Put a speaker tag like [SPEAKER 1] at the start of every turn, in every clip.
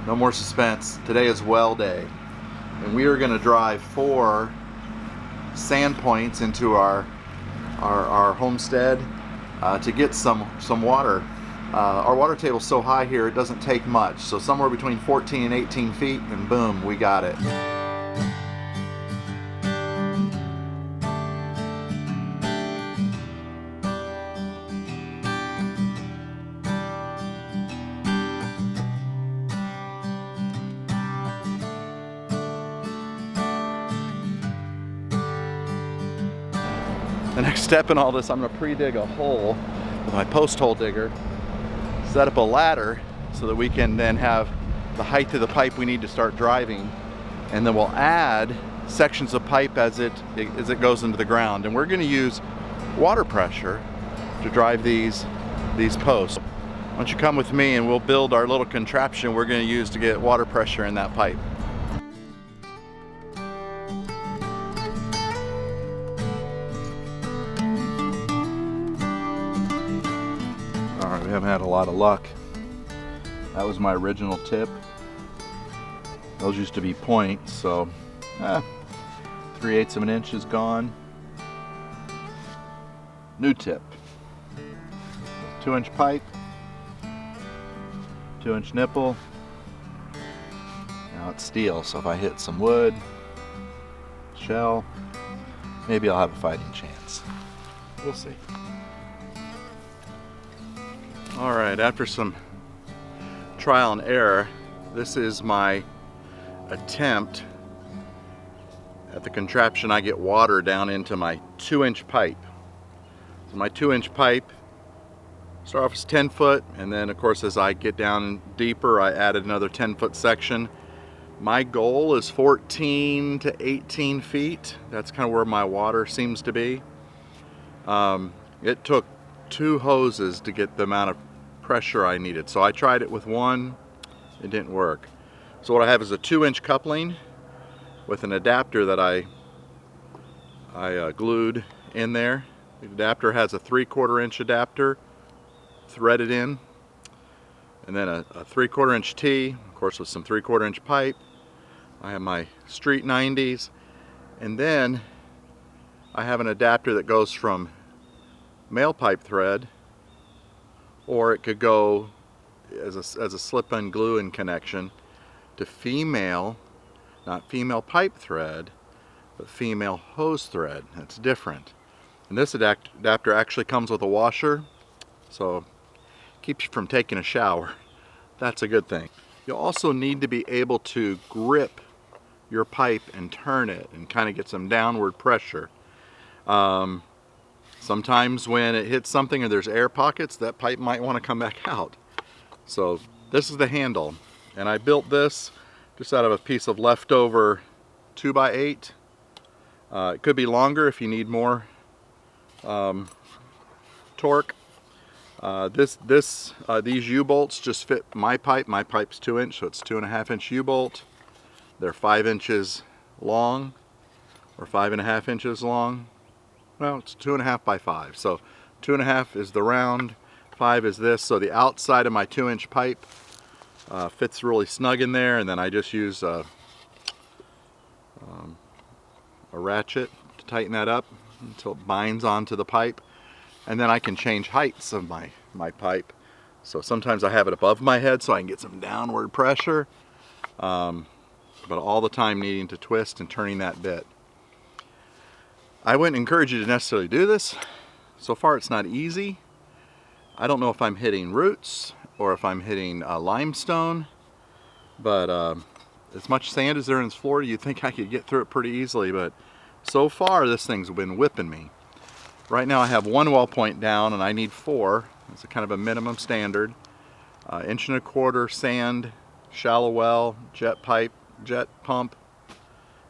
[SPEAKER 1] No more suspense. Today is well day, and we are going to drive 4 sand points into our homestead to get some water. Our water table is so high here it doesn't take much, so somewhere between 14 and 18 feet, and boom, we got it. The next step in all this, I'm going to pre-dig a hole with my post hole digger, set up a ladder so that we can then have the height of the pipe we need to start driving, and then we'll add sections of pipe as it goes into the ground. And we're going to use water pressure to drive these posts. Why don't you come with me and we'll build our little contraption we're going to use to get water pressure in that pipe. Alright, we haven't had a lot of luck. That was my original tip. Those used to be points, so 3/8 of an inch is gone. New tip. 2-inch pipe, 2-inch nipple. Now it's steel, so if I hit some wood, shell, maybe I'll have a fighting chance. We'll see. Alright, after some trial and error, this is my attempt at the contraption. I get water down into my 2-inch pipe. So my 2-inch pipe start off as 10 foot, and then of course as I get down deeper I added another 10-foot section. My goal is 14 to 18 feet. That's kind of where my water seems to be. It took 2 hoses to get the amount of pressure I needed. So I tried it with one, it didn't work. So what I have is a 2-inch coupling with an adapter that I glued in there. The adapter has a 3/4 inch adapter threaded in, and then a 3/4 inch T, of course with some 3/4 inch pipe. I have my street 90s, and then I have an adapter that goes from male pipe thread, or it could go as a slip-on glue-in connection to female, not female pipe thread, but female hose thread. That's different. And this adapter actually comes with a washer, so keeps you from taking a shower. That's a good thing. You'll also need to be able to grip your pipe and turn it and kind of get some downward pressure. Sometimes when it hits something or there's air pockets, that pipe might want to come back out. So this is the handle, and I built this just out of a piece of leftover 2x8. It could be longer if you need more torque. These U-bolts just fit my pipe. My pipe's 2-inch, so it's 2.5-inch U-bolt. They're 5 inches long, or 5.5 inches long. Well, it's 2.5 by 5. So 2.5 is the round, 5 is this. So the outside of my 2-inch pipe fits really snug in there, and then I just use a ratchet to tighten that up until it binds onto the pipe. And then I can change heights of my pipe. So sometimes I have it above my head so I can get some downward pressure, but all the time needing to twist and turning that bit. I wouldn't encourage you to necessarily do this. So far it's not easy. I don't know if I'm hitting roots or if I'm hitting limestone, but as much sand as there is in Florida, you'd think I could get through it pretty easily, but so far this thing's been whipping me. Right now I have 1 well point down and I need 4. It's a kind of a minimum standard. 1.25 inch sand, shallow well, jet pump.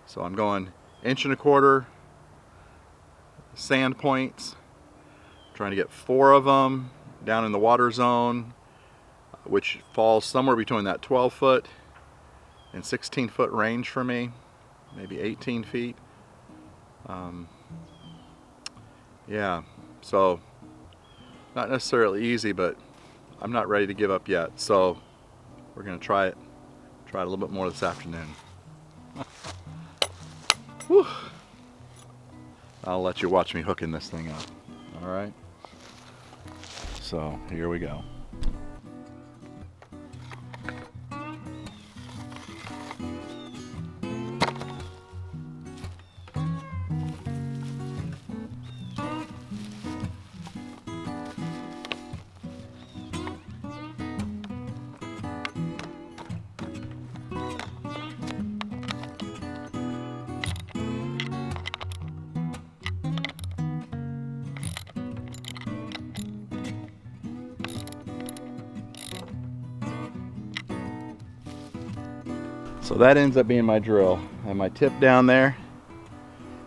[SPEAKER 1] So I'm going 1.25 inch sand points, trying to get 4 of them down in the water zone, which falls somewhere between that 12 foot and 16 foot range for me, maybe 18 feet. Yeah, so not necessarily easy, but I'm not ready to give up yet, so we're going to try it Try it a little bit more this afternoon. Whew. I'll let you watch me hooking this thing up. All right. So here we go. So that ends up being my drill. I have my tip down there,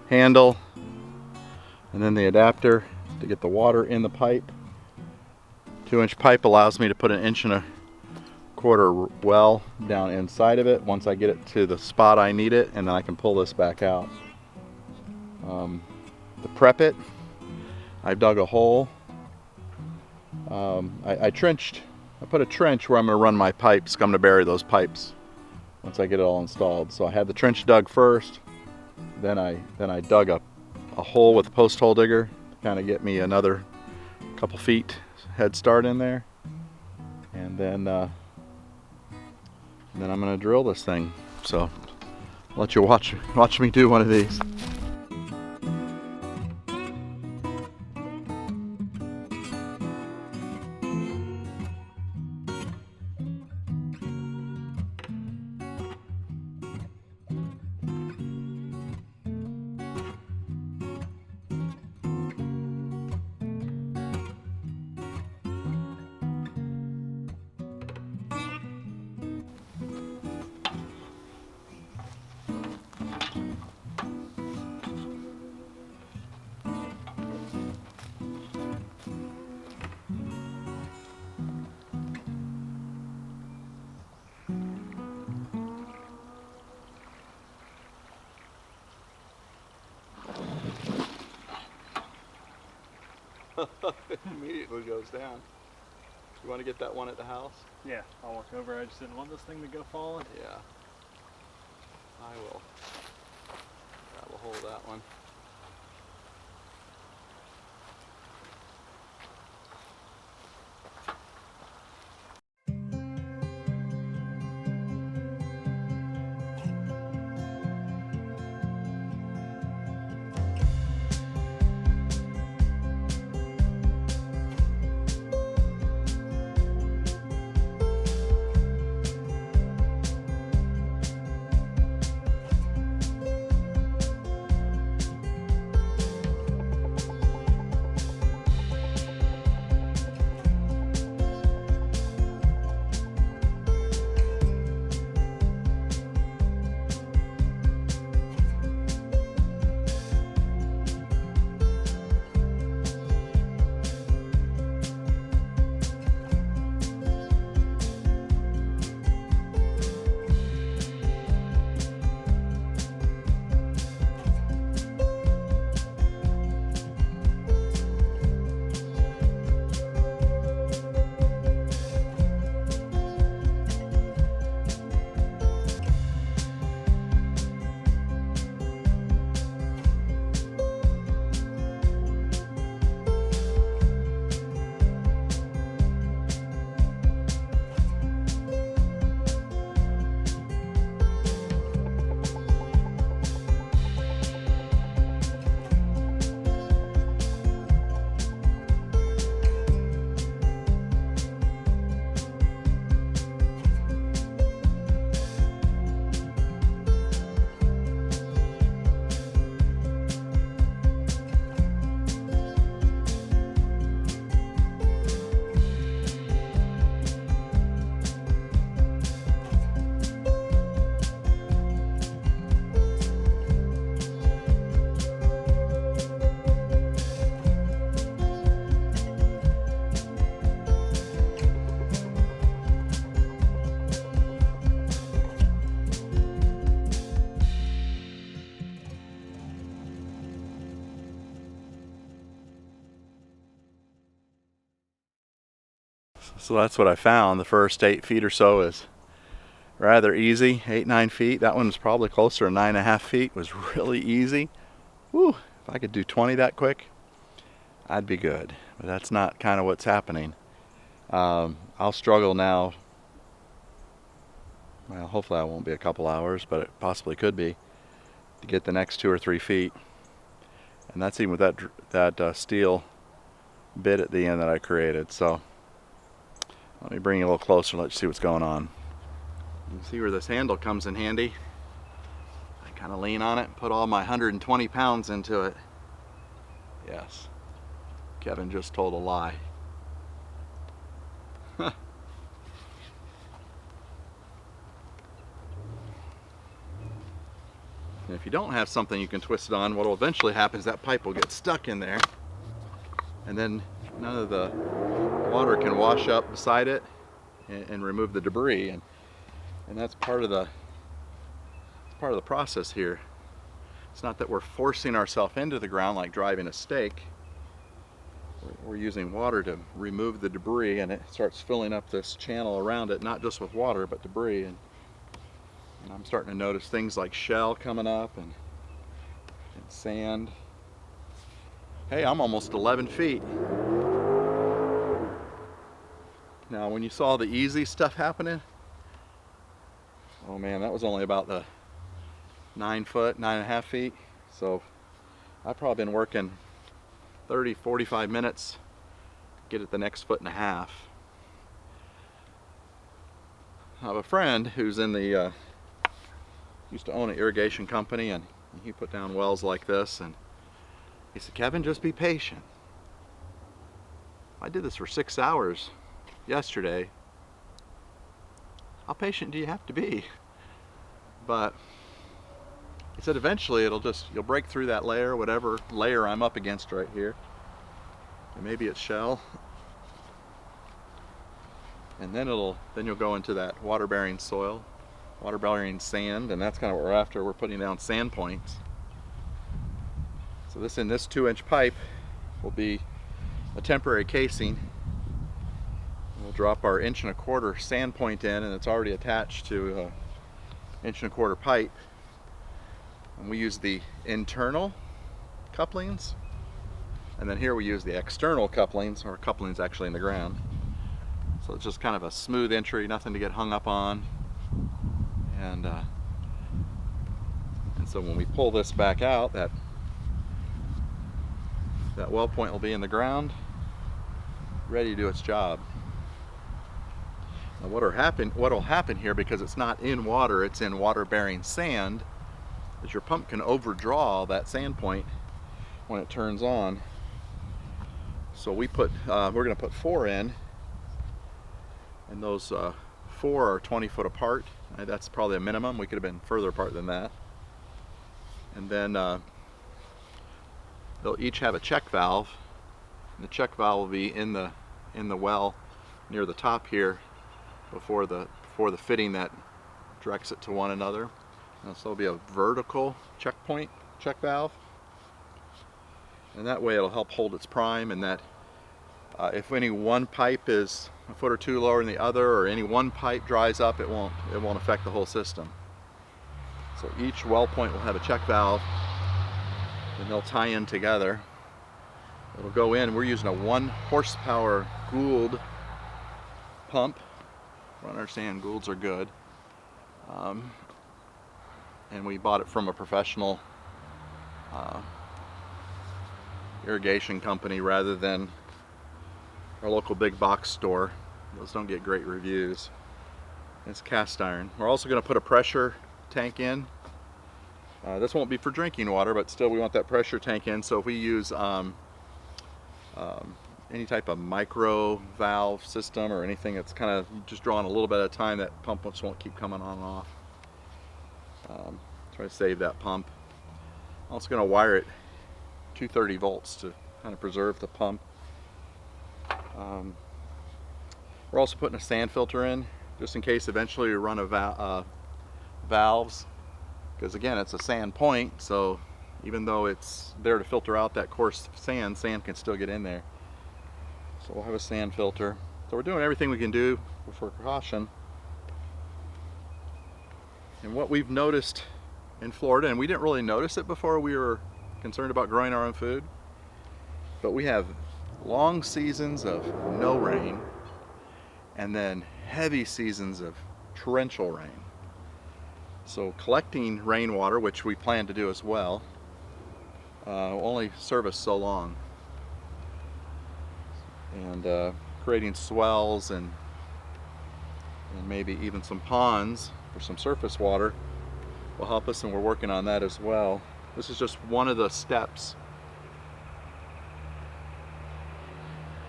[SPEAKER 1] handle, and then the adapter to get the water in the pipe. 2-inch pipe allows me to put an 1.25 inch well down inside of it once I get it to the spot I need it, and then I can pull this back out. To prep it, I've dug a hole. I put a trench where I'm going to run my pipes. I'm going to bury those pipes once I get it all installed. So I had the trench dug first, then I dug a hole with a post hole digger to kind of get me another couple feet head start in there, and then I'm going to drill this thing. So I'll let you watch me do one of these. It immediately goes down. You want to get that one at the house?
[SPEAKER 2] Yeah, I'll walk over. I just didn't want this thing to go falling.
[SPEAKER 1] Yeah. I will grab a hold of that one. So that's what I found. The first 8 feet or so is rather easy, 8-9 feet. That one was probably closer to 9.5 feet. It was really easy. Woo, if I could do 20 that quick, I'd be good. But that's not kind of what's happening. I'll struggle now. Well, hopefully I won't be a couple hours, but it possibly could be, to get the next 2 or 3 feet. And that's even with that steel bit at the end that I created. So let me bring you a little closer and let you see what's going on. You can see where this handle comes in handy. I kind of lean on it and put all my 120 pounds into it. Yes, Kevin just told a lie. And if you don't have something you can twist it on, what will eventually happen is that pipe will get stuck in there, and then none of the water can wash up beside it and remove the debris, and that's part of the process here. It's not that we're forcing ourselves into the ground like driving a stake. We're using water to remove the debris, and it starts filling up this channel around it, not just with water but debris. And I'm starting to notice things like shell coming up and sand. Hey, I'm almost 11 feet. Now, when you saw the easy stuff happening, oh man, that was only about the 9.5 feet. So I've probably been working 30-45 minutes to get it the next 1.5 feet. I have a friend who's in the used to own an irrigation company, and he put down wells like this, and he said, Kevin, just be patient. I did this for 6 hours yesterday. How patient do you have to be? But he said eventually you'll break through that layer, whatever layer I'm up against right here. And maybe it's shell. And then you'll go into that water-bearing soil, water-bearing sand, and that's kind of what we're after. We're putting down sand points. So this 2-inch pipe will be a temporary casing. We'll drop our 1.25-inch sand point in, and it's already attached to a 1.25-inch pipe. And we use the internal couplings, and then here we use the external couplings, or couplings actually in the ground. So it's just kind of a smooth entry, nothing to get hung up on. And so when we pull this back out, that well point will be in the ground, ready to do its job. Now what'll happen here, because it's not in water, it's in water-bearing sand, is your pump can overdraw that sand point when it turns on. So we're going to put 4 in, and those 4 are 20 foot apart. That's probably a minimum. We could have been further apart than that. And then they'll each have a check valve. And the check valve will be in the well near the top here, before the fitting that directs it to one another. And so it'll be a vertical check valve, and that way it'll help hold its prime, and that if any one pipe is a foot or 2 lower than the other, or any one pipe dries up, it won't affect the whole system. So each well point will have a check valve, and they'll tie in together. It'll go in. We're using a 1 horsepower Gould pump. I don't understand, Goulds are good. And we bought it from a professional irrigation company rather than our local big box store. Those don't get great reviews. It's cast iron. We're also going to put a pressure tank in. This won't be for drinking water, but still we want that pressure tank in. So if we use any type of micro valve system or anything that's kind of just drawing a little bit at a time, that pump just won't keep coming on and off. Try to save that pump. I'm also going to wire it 230 volts to kind of preserve the pump. We're also putting a sand filter in, just in case eventually we run valves, because again, it's a sand point, so even though it's there to filter out that coarse sand can still get in there. So we'll have a sand filter. So we're doing everything we can do for precaution. And what we've noticed in Florida, and we didn't really notice it before we were concerned about growing our own food, but we have long seasons of no rain and then heavy seasons of torrential rain. So collecting rainwater, which we plan to do as well, will only serve us so long. And creating swales and maybe even some ponds for some surface water will help us, and we're working on that as well. This is just one of the steps.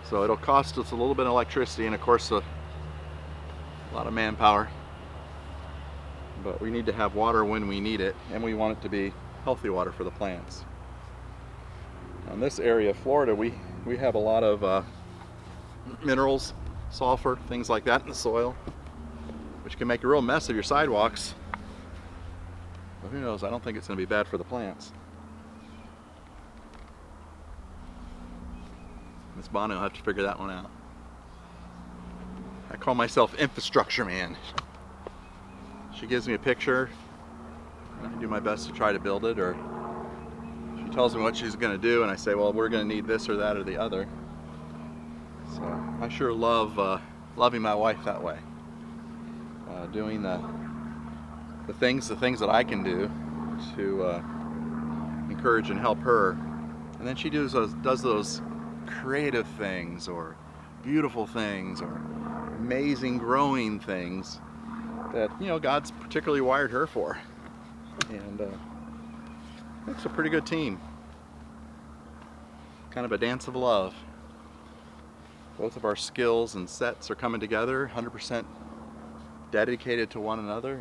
[SPEAKER 1] So it'll cost us a little bit of electricity and of course a lot of manpower, but we need to have water when we need it, and we want it to be healthy water for the plants. Now in this area of Florida, we have a lot of minerals, sulfur, things like that in the soil, which can make a real mess of your sidewalks. But who knows, I don't think it's going to be bad for the plants. Miss Bonnie will have to figure that one out. I call myself infrastructure man. She gives me a picture, and I do my best to try to build it, or she tells me what she's going to do, and I say, well, we're going to need this or that or the other. So I sure love loving my wife that way. Doing the things that I can do to encourage and help her, and then she does those creative things or beautiful things or amazing growing things that, you know, God's particularly wired her for, and it's a pretty good team. Kind of a dance of love. Both of our skills and sets are coming together, 100% dedicated to one another,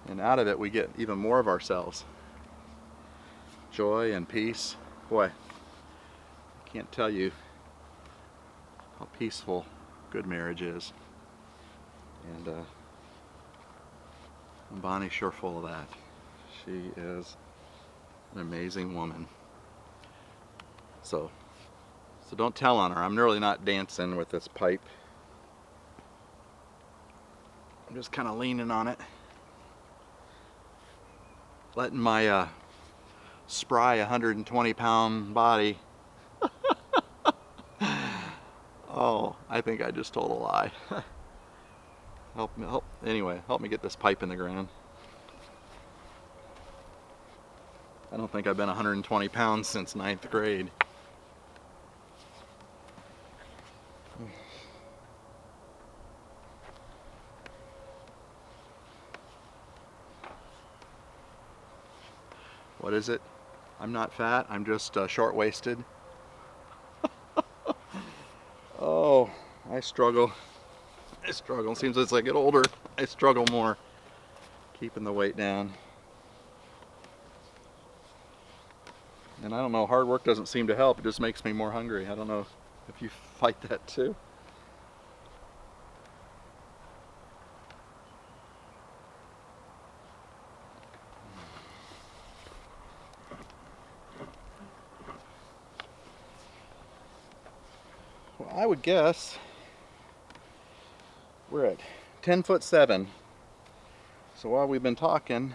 [SPEAKER 1] and out of it we get even more of ourselves. Joy and peace. Boy, I can't tell you how peaceful good marriage is. And Bonnie's sure full of that. She is an amazing woman. So don't tell on her. I'm really not dancing with this pipe. I'm just kind of leaning on it, letting my spry 120-pound body. Oh, I think I just told a lie. Help me get this pipe in the ground. I don't think I've been 120 pounds since 9th grade. What is it? I'm not fat, I'm just short-waisted. Oh, I struggle. Seems as I get older, I struggle more keeping the weight down. And I don't know, hard work doesn't seem to help. It just makes me more hungry. I don't know if you fight that too. Well, I would guess we're at 10'7". So while we've been talking,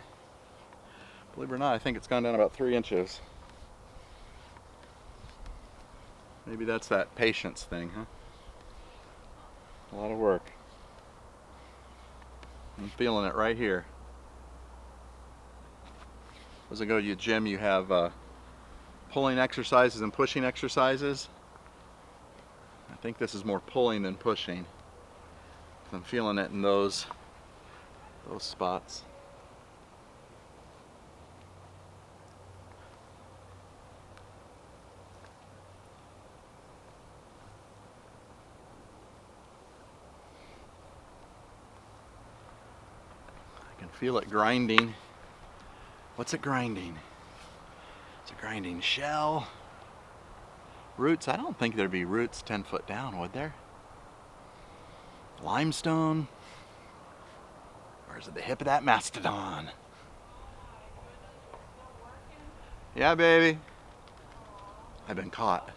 [SPEAKER 1] believe it or not, I think it's gone down about 3 inches. Maybe that's that patience thing, huh? A lot of work. I'm feeling it right here. As I go to the gym, you have pulling exercises and pushing exercises. I think this is more pulling than pushing. I'm feeling it in those spots. I can feel it grinding. What's it grinding? It's a grinding shell. Roots, I don't think there'd be roots 10 foot down, would there? Limestone. Or is it the hip of that mastodon? Yeah, baby. I've been caught.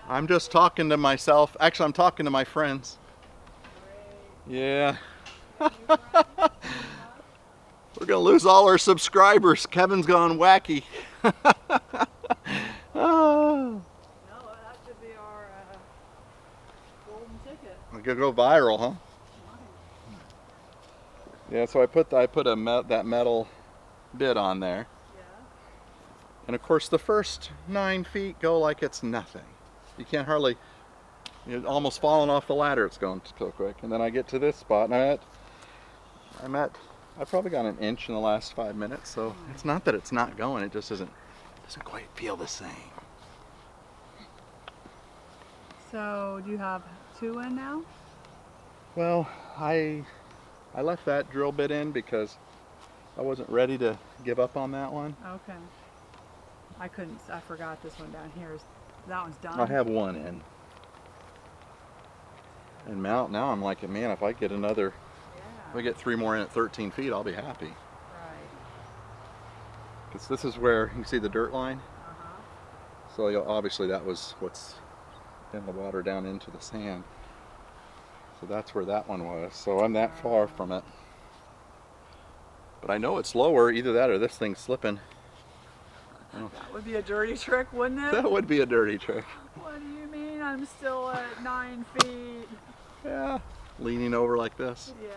[SPEAKER 1] I'm just talking to myself. Actually, I'm talking to my friends. Yeah. We're gonna lose all our subscribers. Kevin's gone wacky. Oh.
[SPEAKER 3] No, that should be our golden ticket.
[SPEAKER 1] We're gonna go viral, huh? Yeah. So I put that metal bit on there,
[SPEAKER 3] Yeah.
[SPEAKER 1] and of course the first 9 feet go like it's nothing. You can't hardly. You're almost falling off the ladder. It's going so quick. And then I get to this spot, and I probably got an inch in the last 5 minutes. So it's not that it's not going. It just doesn't quite feel the same.
[SPEAKER 3] So, do you have 2 in now?
[SPEAKER 1] Well, I left that drill bit in because I wasn't ready to give up on that one.
[SPEAKER 3] Okay. I forgot this one down here. That one's done?
[SPEAKER 1] I have 1 in. And now I'm like, man, if I get
[SPEAKER 3] Yeah.
[SPEAKER 1] if I get 3 more in at 13 feet, I'll be happy.
[SPEAKER 3] Right.
[SPEAKER 1] Because this is where you see the dirt line.
[SPEAKER 3] Uh-huh.
[SPEAKER 1] So obviously that was what's in the water down into the sand. So that's where that one was. So I'm that far from it. But I know it's lower, either that or this thing's slipping.
[SPEAKER 3] That would be a dirty trick, wouldn't it?
[SPEAKER 1] That would be a dirty trick.
[SPEAKER 3] What do you mean? I'm still at 9 feet.
[SPEAKER 1] Yeah, leaning over like this.
[SPEAKER 3] Yes.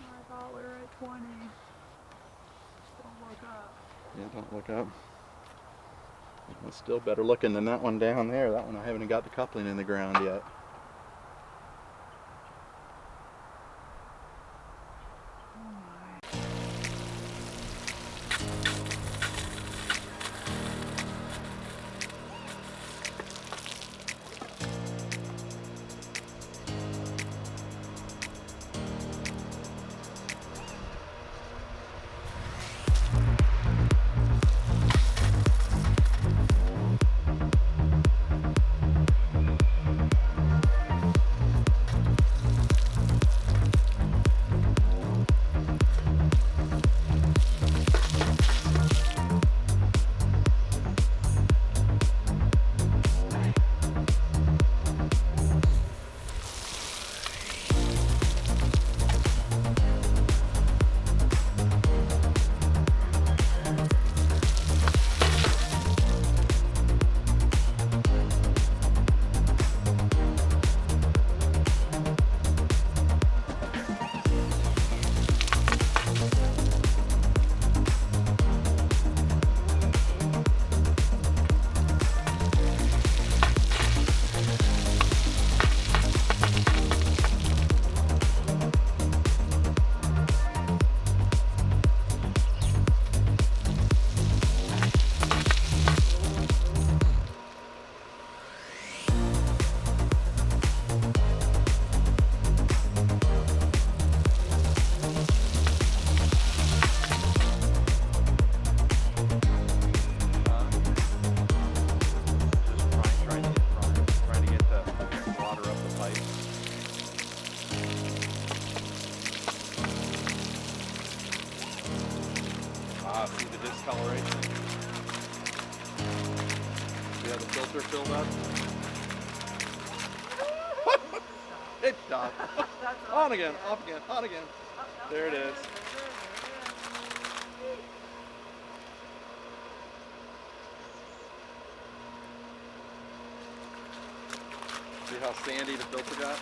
[SPEAKER 3] I thought we were at 20. Don't look up.
[SPEAKER 1] Yeah, don't look up. It's still better looking than that one down there. That one I haven't got the coupling in the ground yet.
[SPEAKER 3] Oh my.
[SPEAKER 1] Trying to get the water up the pipe. See the discoloration? See how the filter filled up? It stopped. On again, off again, on again. There it is. See how sandy the filter got?